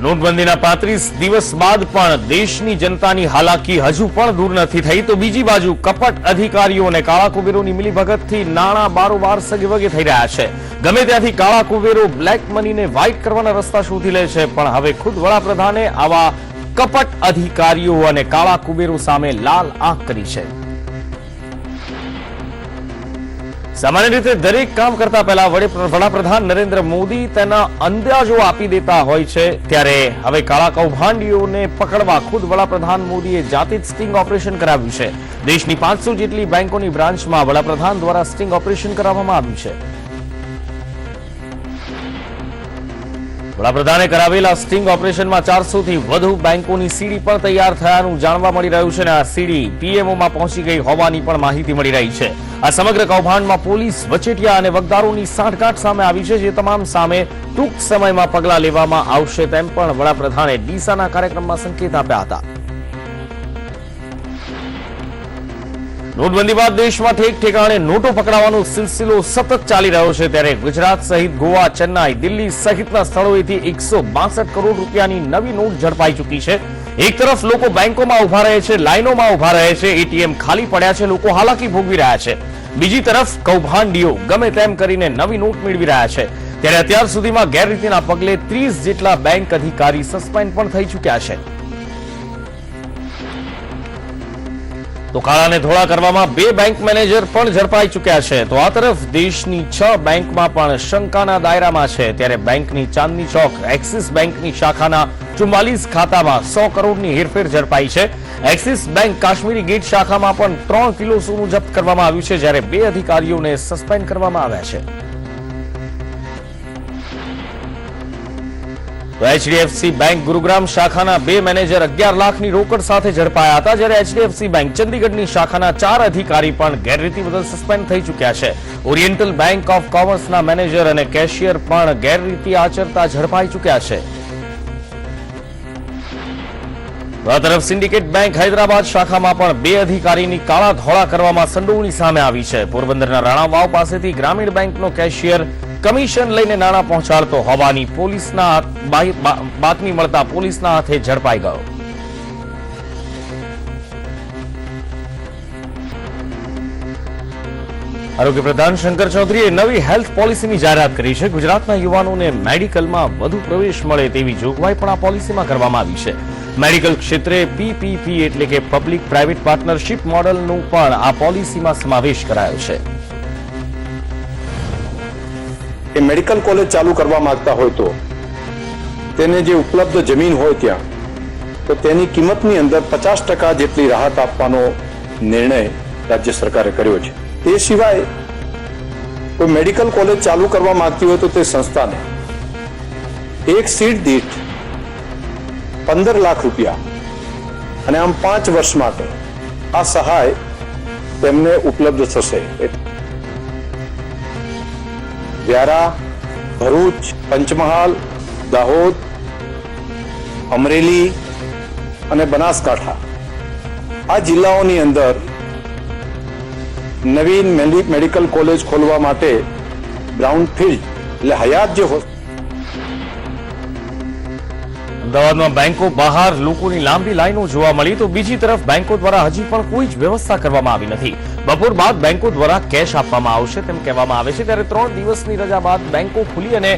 નોટબંધીના 35 દિવસ બાદ પણ દેશની જનતાની હાલાકી હજુ પણ દૂર નથી થઈ તો બીજી બાજુ કપટ અધિકારીઓ અને કાળા કુબેરોની મિલીભગતથી નાણાં બારોબાર સગવગે થઈ રહ્યા છે. ગમે ત્યાંથી કાળા કુબેરો બ્લેક મનીને વ્હાઇટ કરવાના રસ્તા શોધી લે છે, પણ હવે ખુદ વડાપ્રધાને આવા કપટ અધિકારીઓ અને કાળા કુબેરો સામે લાલ આંખ કરી છે. સામાન્ય રીતે દરેક કામ કરતા પહેલા વડાપ્રધાન નરેન્દ્ર મોદી તેના અંદાજો આપી દેતા હોય છે, ત્યારે હવે કાળા કૌભાંડીઓને પકડવા ખુદ વડાપ્રધાન મોદીએ જાતે જ સ્ટિંગ ઓપરેશન કરાવ્યું છે. દેશની 500 જેટલી બેંકોની બ્રાન્ચમાં વડાપ્રધાન દ્વારા સ્ટિંગ ઓપરેશન કરાવવામાં આવ્યું છે. વડાપ્રધાને કરાવેલા સ્ટિંગ ઓપરેશનમાં 400 થી વધુ બેંકોની સીડી પણ તૈયાર થયાનું જાણવા મળી રહ્યું છે અને આ સીડી પીએમઓમાં પહોંચી ગઈ હોવાની પણ માહિતી મળી રહી છે. આ સમગ્ર કૌભાંડમાં પોલીસ, વચેટિયા અને વગદારોની સાંઠગાંઠ સામે આવી છે, જે તમામ સામે ટૂંક સમયમાં પગલાં લેવામાં આવશે તેમ પણ વડાપ્રધાને ડીસાના કાર્યક્રમમાં સંકેત આપ્યા હતા. નોટબંધી બાદ દેશમાં ઠેક ઠેકાણે નોટો પકડાવાનો સિલસિલો સતત ચાલી રહ્યો છે, ત્યારે ગુજરાત સહિત ગોવા, ચેન્નાઈ, દિલ્હી સહિતના સ્થળોએથી 162 કરોડ રૂપિયાની નવી નોટ ઝડપાઈ ચૂકી છે. એક તરફ લોકો બેંકોમાં ઉભા રહે છે, લાઈનોમાં ઉભા રહે છે, એટીએમ ખાલી પડ્યા છે, લોકો હાલાકી ભોગવી રહ્યા છે. બીજી તરફ કૌભાંડીઓ ગમે તેમ કરીને નવી નોટ મેળવી રહ્યા છે, ત્યારે અત્યાર સુધીમાં ગેરરીતિના પગલે 30 જેટલા બેંક અધિકારી સસ્પેન્ડ પણ થઈ ચૂક્યા છે. તો કાળાને ધોળા કરવામાં 2 બેંક મેનેજર પણ ઝડપાઈ ચૂક્યા છે. તો આ તરફ દેશની 6 બેંકમાં પણ શંકાના દાયરામાં છે, ત્યારે બેંકની ચાંદની ચોક એક્સિસ બેંકની શાખાના 44 ખાતામાં 100 કરોડની હેરફેર ઝડપાઈ છે. એક્સિસ બેંક કાશ્મીરી ગેટ શાખામાં પણ 3 કિલો સોનું જપ્ત કરવામાં આવ્યું છે, જ્યારે 2 અધિકારીઓને સસ્પેન્ડ કરવામાં આવ્યા છે. તો એચડીએફસી બેંક ગુરુગ્રામ શાખાના 2 મેનેજર 11 લાખની રોકડ સાથે ઝડપાયા હતા, જ્યારે એચડીએફસી બેંક ચંદીગઢની શાખાના 4 અધિકારી પણ ગેરરીતિ બદલ સસ્પેન્ડ થઈ ચૂક્યા છે. ઓરિએન્ટલ બેંક ઓફ કોમર્સના મેનેજર અને કેશિયર પણ ગેરરીતિ આચરતા ઝડપાઈ ચૂક્યા છે. આ તરફ સિન્ડિકેટ બેંક હૈદરાબાદ શાખામાં પણ 2 અધિકારીની કાળા ધોળા કરવામાં સંડોવણી સામે આવી છે. પોરબંદરના રાણાવાવ પાસેથી ગ્રામીણ બેંકનો કેશિયર કમિશન લઈને નાણાં પહોંચાડતો હોવાની પોલીસના બાતમી મળતા પોલીસના હાથે ઝડપાઈ ગયો. આરોગ્ય પ્રધાન શંકર ચૌધરીએ નવી હેલ્થ પોલિસીની જાહેરાત કરી છે. ગુજરાતના યુવાનોને મેડિકલમાં વધુ પ્રવેશ મળે તેવી જોગવાઈ પણ આ પોલિસીમાં કરવામાં આવી છે. મેડિકલ ક્ષેત્રે પીપીપી એટલે કે પબ્લિક પ્રાઇવેટ પાર્ટનરશિપ મોડલનું પણ આ પોલિસીમાં સમાવેશ કરાયો છે. કે મેડિકલ કોલેજ ચાલુ કરવા માંગતા હોય તો તેને જે ઉપલબ્ધ જમીન હોય ત્યાં તો તેની કિંમતની અંદર 50% જેટલી રાહત આપવાનો નિર્ણય રાજ્ય સરકારે કર્યો છે. તે સિવાય કોઈ મેડિકલ કોલેજ ચાલુ કરવા માંગતી હોય તો તે સંસ્થાને એક સીટ દીઠ 15 લાખ રૂપિયા અને આમ 5 વર્ષ માટે આ સહાય તેમને ઉપલબ્ધ થશે. વ્યારા, ભરૂચ, પંચમહાલ, દાહોદ, અમરેલી અને બનાસકાંઠા આ જિલ્લાઓની અંદર નવીન મેડિકલ કોલેજ ખોલવા માટે બ્રાઉનફિલ્ડ એટલે હયાત જે અમદાવાદમાં બેંકો બહાર લોકોની લાંબી લાઈનો જોવા મળી, તો બીજી તરફ બેંકો દ્વારા હજી પણ કોઈ જ વ્યવસ્થા કરવામાં આવી નથી. બપોર બાદ બેંકો દ્વારા કેશ આપવામાં આવશે તેમ કહેવામાં આવે છે, ત્યારે 3 દિવસની રજા બાદ બેંકો ખુલી અને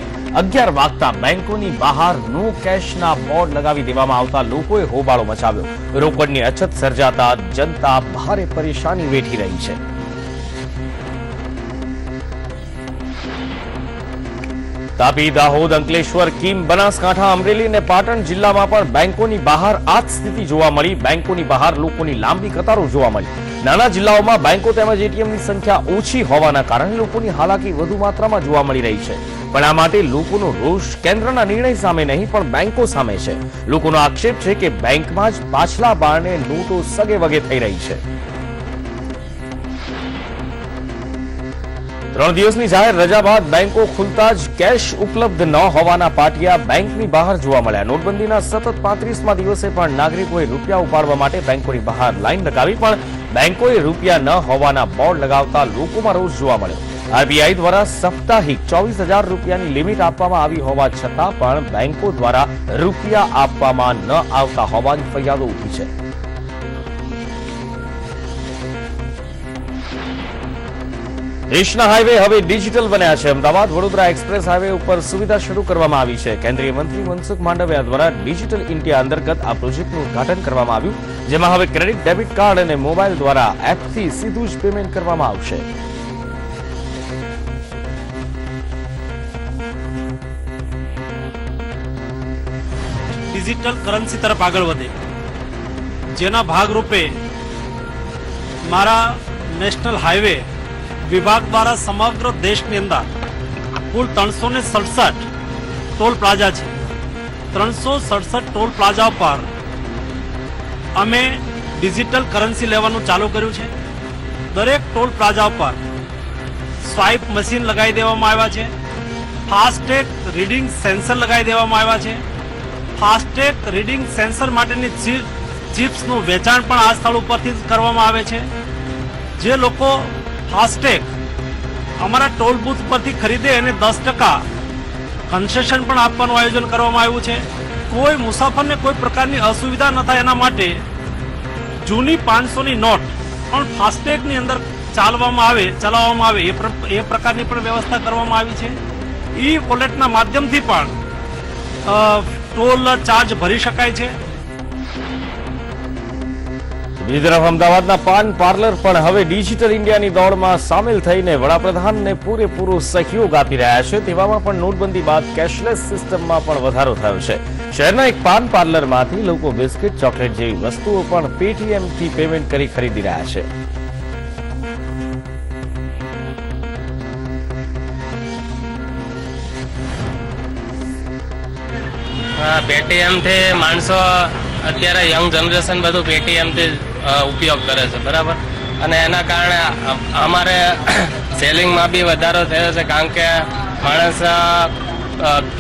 11 વાગતા બેંકોની બહાર નો કેશના બોર્ડ લગાવી દેવામાં આવતા લોકોએ હોબાળો મચાવ્યો. રોકડની અછત સર્જાતા જનતા ભારે પરેશાની વેઠી રહી છે. તાપી, દાહોદ, અંકલેશ્વર, કીમ, બનાસકાંઠા, અમરેલી અને પાટણ જિલ્લામાં પણ બેંકોની બહાર આ જ સ્થિતિ જોવા મળી. બેંકોની બહાર લોકોની લાંબી કતારો જોવા મળી. નાના જિલ્લાઓમાં બેંકો તેમજ એટીએમની સંખ્યા ઓછી હોવાના કારણે લોકોની હાલાકી વધુ માત્રામાં જોવા મળી રહી છે. પણ આ માટે લોકોનો રોષ કેન્દ્રના નિર્ણય સામે નહીં પણ બેંકો સામે છે. લોકોનો આક્ષેપ છે કે બેંકમાં જ પાછલા બારણે નોટો સગે વગે થઈ રહી છે. 3 દિવસની જાહેર રજા બાદ બેંકો ખુલતા જ કેશ ઉપલબ્ધ ન હોવાના પાટિયા બેંકની બહાર જોવા મળ્યા. નોટબંધીના સતત 35મા દિવસે પણ નાગરિકોએ રૂપિયા ઉપાડવા માટે બેંકોની બહાર લાઈન લગાવી, પણ બેંકોએ રૂપિયા ન હોવાના બોર્ડ લગાવતા લોકોમાં રોષ જોવા મળ્યો. આરબીઆઈ દ્વારા સાપ્તાહિક 24,000 રૂપિયાની લિમિટ આપવામાં આવી હોવા છતાં પણ બેંકો દ્વારા રૂપિયા આપવામાં ન આવતા હોવાની ફરિયાદો ઉઠી છે. દેશના હાઈવે હવે ડિજિટલ બન્યા છે. અમદાવાદ વડોદરા એક્સપ્રેસ હાઈવે ઉપર સુવિધા શરૂ કરવામાં આવી છે. કેન્દ્રીય મંત્રી મનસુખ માંડવિયા દ્વારા ડિજિટલ ઇન્ડિયા અંતર્ગત આ પ્રોજેક્ટનું ઉદઘાટન કરવામાં આવ્યું, જેમાં હવે ક્રેડિટ, ડેબિટ કાર્ડ અને મોબાઈલ દ્વારા એપથી સીધું જ પેમેન્ટ કરવામાં આવશે. ડિજિટલ કરન્સી તરફ આગળ વધે, જેના ભાગરૂપે મારા નેશનલ હાઈવે વિભાગ દ્વારા સમગ્ર દેશની અંદર કુલ 367 ટોલ પ્લાઝા છે. 367 ટોલ પ્લાઝા પર અમે ડિજિટલ કરન્સી લેવાનું ચાલુ કર્યું છે. દરેક ટોલ પ્લાઝા પર સ્વાઇપ મશીન લગાવી દેવામાં આવ્યા છે. ફાસ્ટેગ રીડિંગ સેન્સર લગાવી દેવામાં આવ્યા છે. ફાસ્ટેગ રીડિંગ સેન્સર માટેની ચિપ્સનું વેચાણ પણ આ સ્થળ ઉપરથી જ કરવામાં આવે છે. જે લોકો ફાસ્ટેગ અમારા ટોલ બૂથ પરથી ખરીદે અને 10% કન્સેશન પણ આપવાનું આયોજન કરવામાં આવ્યું છે. કોઈ મુસાફરને કોઈ પ્રકારની અસુવિધા ન થાય એના માટે જૂની 500ની નોટ પણ ફાસ્ટેગની અંદર ચલાવવામાં આવે એ પ્રકારની પણ વ્યવસ્થા કરવામાં આવી છે. ઈ વોલેટના માધ્યમથી પણ ટોલ ચાર્જ ભરી શકાય છે. બીજી તરફ અમદાવાદના પાન પાર્લર પણ હવે ડિજિટલ ઇન્ડિયાની દોડમાં સામેલ થઈને વડાપ્રધાનને પૂરેપૂરો સહયોગ આપી રહ્યા છે. તેવામાં પણ નોટબંધી બાદ કેશલેસ સિસ્ટમમાં પણ વધારો થયો છે. શહેરના એક પાન પાર્લરમાંથી લોકો બિસ્કિટ, ચોકલેટ જેવી વસ્તુઓ પણ પેટીએમથી પેમેન્ટ કરી ખરીદી રહ્યા છે. પેટીએમ થી માણસો અત્યારે યંગ જનરેશન બધું પેટીએમ થી ઉપયોગ કરે છે, બરાબર. અને એના કારણે અમારે સેલિંગમાં બી વધારો થયો છે, કારણ કે માણસ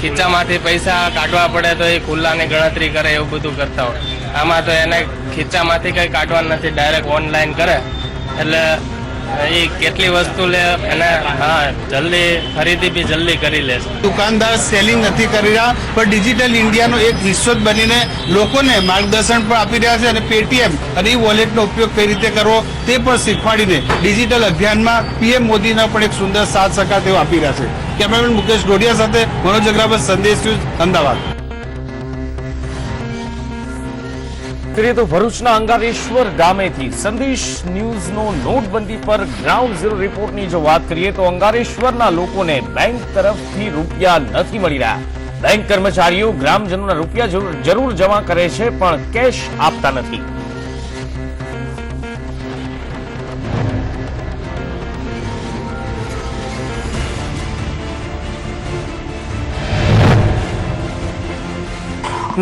ખીચામાંથી પૈસા કાઢવા પડે તો એ ખુલ્લાની ગણતરી કરે, એવું બધું કરતા હોય. આમાં તો એને ખીચામાંથી કંઈ કાઢવાનું નથી, ડાયરેક્ટ ઓનલાઈન કરે એટલે એ કેટલી વસ્તુ લે એને જલ્દી ખરીદી બી જલ્દી કરી લે છે. દુકાનદાર સેલિંગ નથી કરી રહ્યા, પણ ડિજિટલ ઇન્ડિયાનો એક હિસ્સો જ બનીને લોકોને માર્ગદર્શન પણ આપી રહ્યા છે અને પેટીએમ અને ઈ વોલેટનો ઉપયોગ કઈ રીતે કરવો તે પણ શીખવાડીને ડિજિટલ અભિયાનમાં પીએમ મોદીનો પણ એક સુંદર સાથ સહકાર તેઓ આપી રહ્યા છે. કેમેરામેન મુકેશ ડોડિયા સાથે મનોજ અગ્રવાલ, સંદેશ ન્યૂઝ, અમદાવાદ. તો ભરૂચના અંગારેશ્વર ગામેથી સંદેશ ન્યૂઝનો નોટબંધી પર ગ્રાઉન્ડ ઝીરો રિપોર્ટની જો વાત કરીએ તો અંગારેશ્વરના લોકોને બેંક તરફથી રૂપિયા નથી મળી રહ્યા. બેંક કર્મચારીઓ ગ્રામજનોના રૂપિયા જરૂર જમા કરે છે, પણ કેશ આપતા નથી.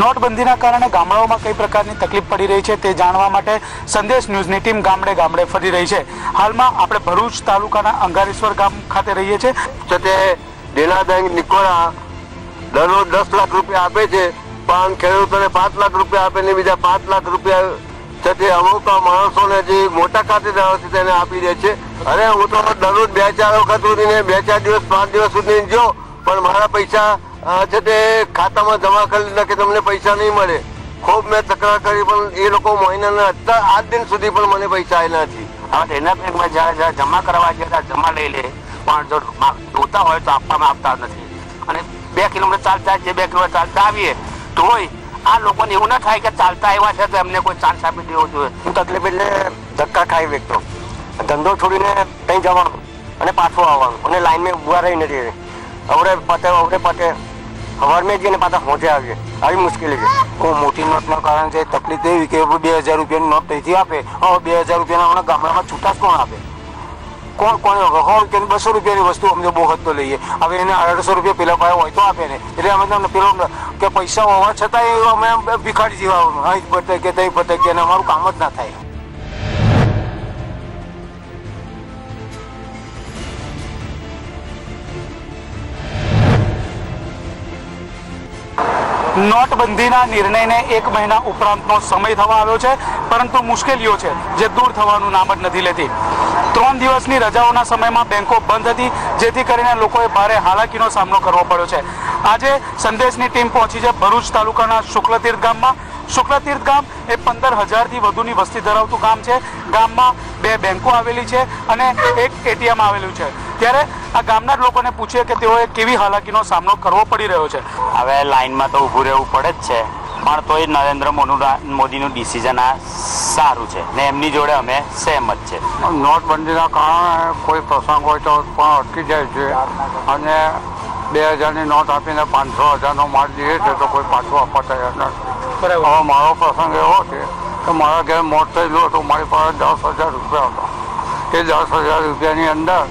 નોટબંધીના કારણે ગામડાઓમાં કઈ પ્રકારની તકલીફ પડી રહી છે તે જાણવા માટે સંદેશ ન્યૂઝની ટીમ ગામડે ગામડે ફરી રહી છે. હાલમાં આપણે ભરૂચ તાલુકાના અંગારેશ્વર ગામ ખાતે રહીએ છીએ. તો તે દેના બેંક નિકોડા દરરોજ 10 લાખ રૂપિયા આપે છે, પણ ખેડૂતોને 5 લાખ રૂપિયા આપે ને બીજા 5 લાખ રૂપિયા છે તે અમુક માણસોને જે મોટા ખાતેદારો છે તેને આપી દે છે. અરે હું તો દરરોજ 2-4 વખત સુધીને 2-4 દિવસ 5 દિવસ સુધી જો, પણ મારા પૈસા છે તે ખાતામાં જમા કરી દીધા કે તમને પૈસા નહીં મળે. ખૂબ મેં તકરાર કરી, પણ એ લોકો મહિનાના અત્યાર આજ દિન સુધી પણ મને પૈસા આવેલા નથી. હવે દેના બેંકમાં જ્યારે જમા કરવા ગયા જમા લઈ લે, પણ જો જોતા હોય તો આપવામાં આપતા નથી. અને 2 કિલોમીટર ચાલતા 2 કિલોમીટર ચાલતા આવીએ તોય આ લોકોને એવું ના થાય કે ચાલતા આવ્યા છે તો એમને કોઈ ચાન્સ આપી દેવો જોઈએ. હું તકલીફ એટલે ધક્કા ખાઈ વ્યક્તો ધંધો છોડીને ત્યાં જવાનું અને પાછું આવવાનું અને લાઈનમાં ઉભા રહી નથી. અવડે પતે સવારમાં જઈને પાછા પહોંચે આવીએ, આવી મુશ્કેલી છે. કોઈ મોટી નોટના કારણે તકલીફ એવી કે 2000 રૂપિયાની નોટ ત્યાંથી આપે, હવે 2000 રૂપિયાના હમણાં ગામડામાં છૂટા કોણ આપે? કોણ 100 રૂપિયાની 200 રૂપિયાની વસ્તુ અમને બહુ હદ તો લઈએ, હવે એને 1800 રૂપિયા પેલા ભાઈ હોય તો આપે ને. એટલે અમે તમને પેલો કે પૈસા હોવા છતાં અમે ભિખારી જેવા અહીં પતે કે ત્યાં પતે કે અમારું કામ જ ના થાય. નોટબંધીના નિર્ણયને 1 મહિના ઉપરાંતનો સમય થવા આવ્યો છે, પરંતુ મુશ્કેલીઓ છે જે દૂર થવાનું નામ જ નથી લેતી. 3 દિવસની રજાઓના સમયમાં બેંકો બંધ હતી, જેથી કરીને લોકોએ ભારે હાલાકીનો સામનો કરવો પડ્યો છે. આજે સંદેશની ટીમ પહોંચી છે ભરૂચ તાલુકાના શુક્લતીર્થ ગામમાં. શુક્લતીર્થ ગામ એ 15,000થી વધુની વસ્તી ધરાવતું ગામ છે. ગામમાં 2 બેંકો આવેલી છે અને એક એટીએમ આવેલું છે. ત્યારે આ ગામના જ લોકોને પૂછીએ કે તેઓએ કેવી હાલાકીનો સામનો કરવો પડી રહ્યો છે. હવે લાઈનમાં તો ઊભું રહેવું પડે જ છે, પણ તોય નરેન્દ્ર મોદીનું ડિસિઝન આ સારું છે ને એમની જોડે અમે સહેમત છે. નોટબંધીના કારણે કોઈ પ્રસંગ હોય તો પણ અટકી જાય છે અને 2,000ની નોટ આપીને 500,000નો માલ દઈએ છે તો કોઈ પાછું આપવા તૈયાર નથી. હવે મારો પ્રસંગ એવો છે કે મારા ઘરે મોત થયેલું હતું, મારી પાસે 10,000 રૂપિયા હતા. એ 10,000 રૂપિયાની અંદર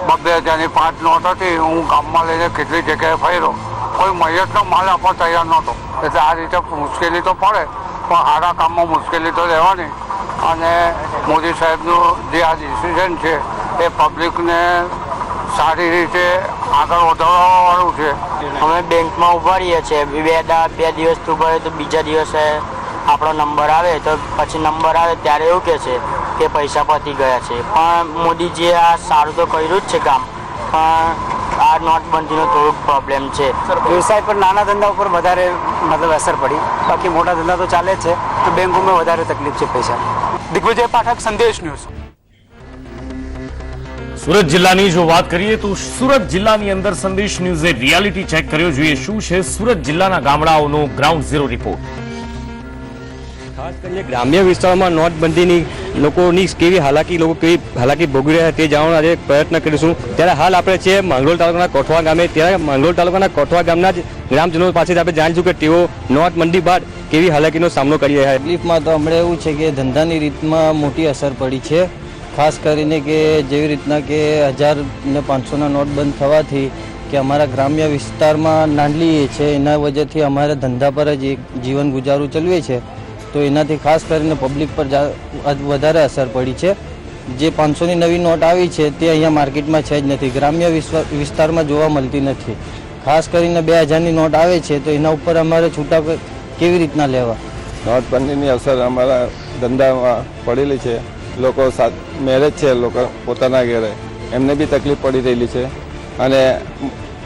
2,000ની 5 નોટ હતી. હું ગામમાં લઈને કેટલી જગ્યાએ ફર્યો, કોઈ મયતનો માલ આપવા તૈયાર નહોતો. એટલે આ રીતે મુશ્કેલી તો પડે, પણ સારા કામમાં મુશ્કેલી તો રહેવાની. અને મોદી સાહેબનું જે આ ડિસિઝન છે એ પબ્લિકને સારી રીતે આગળ વધારવાવાળું છે. અમે બેંકમાં ઉભા રહીએ છીએ, 2 દિવસ ઉભા રહીએ તો બીજા દિવસે આપણો નંબર આવે તો પછી નંબર આવે ત્યારે એવું કહે છે કે પૈસા પતી ગયા છે. પણ મોદીજીએ આ સારું તો કર્યું જ છે કામ, પણ આ નોટબંધીનો થોડુંક પ્રોબ્લેમ છે. વ્યવસાય પર નાના ધંધા ઉપર વધારે અસર પડી, બાકી મોટા ધંધા તો ચાલે જ છે, તો બેંકોમાં વધારે તકલીફ છે પૈસા. દિગ્વિજય પાઠક, સંદેશ ન્યૂઝ. સુરત જિલ્લાની જો વાત કરીએ તો સુરત જિલ્લાની અંદર સંદેશ ન્યૂઝે રિયાલિટી ચેક કર્યો. જોઈએ શું છે સુરત જિલ્લાના ગામડાઓનો ગ્રાઉન્ડ ઝીરો રિપોર્ટ. ખાસ કરીને ગ્રામ્ય વિસ્તારમાં નોટબંધીની લોકોની કેવી હાલાકી ભોગવી રહ્યા તે જાણવાનો આજે પ્રયત્ન કરીશું. ત્યારે હાલ આપણે છીએ માંગરોળ તાલુકાના કોઠવા ગામે. ત્યારે માંગરોળ તાલુકાના કોઠવા ગામના જ ગ્રામજનો પાસેથી આપણે જાણીશું કે તેઓ નોટબંધી બાદ કેવી હાલાકીનો સામનો કરી રહ્યા છે. તકલીફમાં તો હમણાં એવું છે કે ધંધાની રીતમાં મોટી અસર પડી છે. ખાસ કરીને કે જેવી રીતના કે 1000 ને 500ના નોટ બંધ થવાથી કે અમારા ગ્રામ્ય વિસ્તારમાં નાંદલી છે, એના વજહથી અમારા ધંધા પર જ એક જીવન ગુજારું ચલાવે છે. તો એનાથી ખાસ કરીને પબ્લિક પર વધારે અસર પડી છે. જે 500ની નવી નોટ આવી છે તે અહીંયા માર્કેટમાં છે જ નથી, ગ્રામ્ય વિસ્તારમાં જોવા મળતી નથી. ખાસ કરીને 2000ની નોટ આવે છે તો એના ઉપર અમારે છૂટા કેવી રીતના લેવા. નોટબંધીની અસર અમારા ધંધામાં પડેલી છે. લોકો મેરેજ છે, લોકો પોતાના ઘરે એમને બી તકલીફ પડી રહેલી છે. અને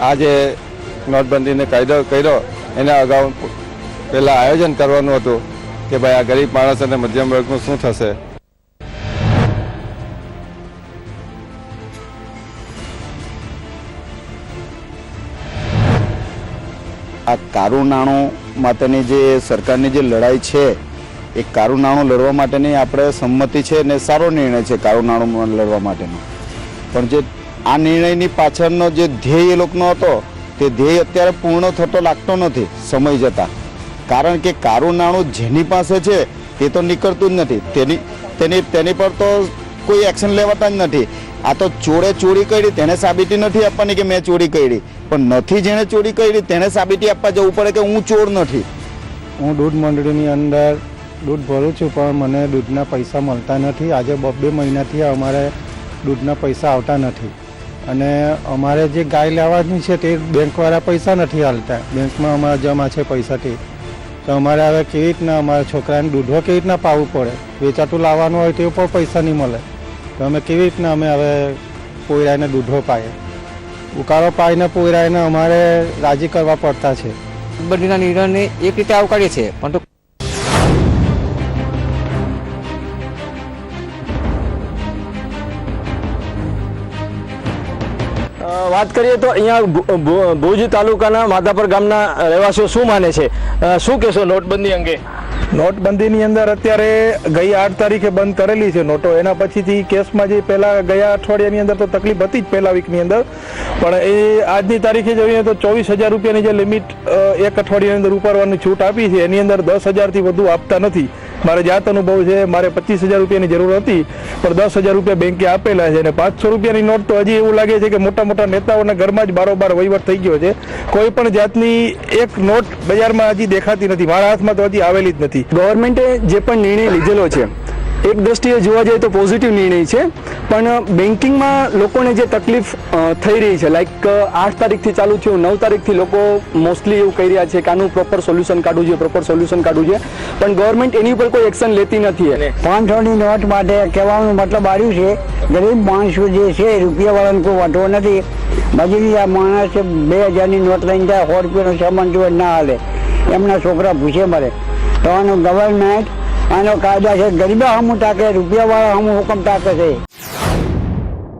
આ જે નોટબંધીને કાયદો કર્યો એના અગાઉ પહેલાં આયોજન કરવાનું હતું કે ભાઈ આ ગરીબ માણસ અને મધ્યમ વર્ગનું શું થશે. આ કાળું નાણું માટેની જે સરકારની જે લડાઈ છે એ કાળું નાણું લડવા માટેની આપણે સંમતિ છે ને સારો નિર્ણય છે કાળું નાણું લડવા માટેનો. પણ જે આ નિર્ણયની પાછળનો જે ધ્યેય એ લોકોનો હતો તે ધ્યેય અત્યારે પૂર્ણ થતો લાગતો નથી સમય જતાં. કારણ કે કાળું નાણું જેની પાસે છે તે તો નીકળતું જ નથી, તેની પર તો કોઈ એક્શન લેવાતા જ નથી. આ તો ચોરી કરી તેને સાબિતી નથી આપવાની કે મેં ચોરી કરી, પણ નથી જેણે ચોરી કરી તેને સાબિતી આપવા જવું પડે કે હું ચોર નથી. હું દૂધ મંડળીની અંદર દૂધ ભરું છું, પણ મને દૂધના પૈસા મળતા નથી. આજે 2 મહિનાથી અમારે દૂધના પૈસા આવતા નથી. અને અમારે જે ગાય લેવાની છે તે બેંકવાળા પૈસા નથી હાલતા, બેંકમાં અમારા જમા છે પૈસાથી. તો અમારે હવે કેવી રીતના અમારા છોકરાને દૂધો કેવી રીતના પાવું પડે, વેચાતું લાવવાનું હોય તે ઉપર પૈસા નહીં મળે. તો અમે કેવી રીતના અમે હવે પોયરાઈને દૂધો પાઈએ, ઉકાળો પાઈને પોયરાઈને અમારે રાજી કરવા પડતા છે. નોટબંધીના નિર્ણયને એક રીતે આવકારીએ છીએ, પણ વાત કરીએ તો અહીંયા ભુજ તાલુકાના માધાપર ગામના રહેવાસીઓ શું માને છે, શું કહેશો નોટબંધી અંગે? નોટબંધીની અંદર અત્યારે ગઈ 8 તારીખે બંધ કરેલી છે નોટો. એના પછીથી કેસમાં જે પહેલાં ગયા અઠવાડિયાની અંદર તો તકલીફ હતી જ પહેલા વીકની અંદર, પણ એ આજની તારીખે જોઈએ તો 24,000 રૂપિયાની જે લિમિટ એક અઠવાડિયાની અંદર ઉપાડવાની છૂટ આપી છે એની અંદર 10,000થી વધુ આપતા નથી. મારે જાત અનુભવ છે, મારે 25,000 રૂપિયાની જરૂર હતી પણ 10,000 રૂપિયા બેંકે આપેલા છે. અને 500 રૂપિયાની નોટ તો હજી એવું લાગે છે કે મોટા મોટા નેતાઓના ઘરમાં જ બારોબાર વહીવટ થઈ ગયો છે. કોઈ પણ જાતની એક નોટ બજારમાં હજી દેખાતી નથી, મારા હાથમાં તો હજી આવેલી જ નથી. ગવર્મેન્ટે જે પણ નિર્ણય લીધેલો છે એક દ્રષ્ટિએ જોવા જઈએ તો પોઝિટિવ નિર્ણય છે, પણ બેન્કિંગમાં લોકોને જે તકલીફ થઈ રહી છે, લાઈક 8 તારીખથી ચાલુ થયું, 9 તારીખથી લોકો મોસ્ટલી એવું કહી રહ્યા છે કે આનું પ્રોપર સોલ્યુશન કાઢવું જોઈએ, પ્રોપર સોલ્યુશન કાઢવું જોઈએ, પણ ગવર્મેન્ટ એની ઉપર કોઈ એક્શન લેતી નથી. 500ની નોટ માટે કહેવાનો મતલબ આવ્યું છે ગરીબ માણસો જે છે રૂપિયાવાળાને કોઈ વાંધો નથી. મજૂરી આ માણસ 2000ની નોટ લઈને જાય, 100 રૂપિયાનો સામાન જોવે ના હાલે, એમના છોકરા ભૂસે મરે. તો આનું ગવર્મેન્ટ આનો કાયદા છે, ગરીબા હમું તાકે, રૂપિયાવાળા હમું હુકમ તાકે છે.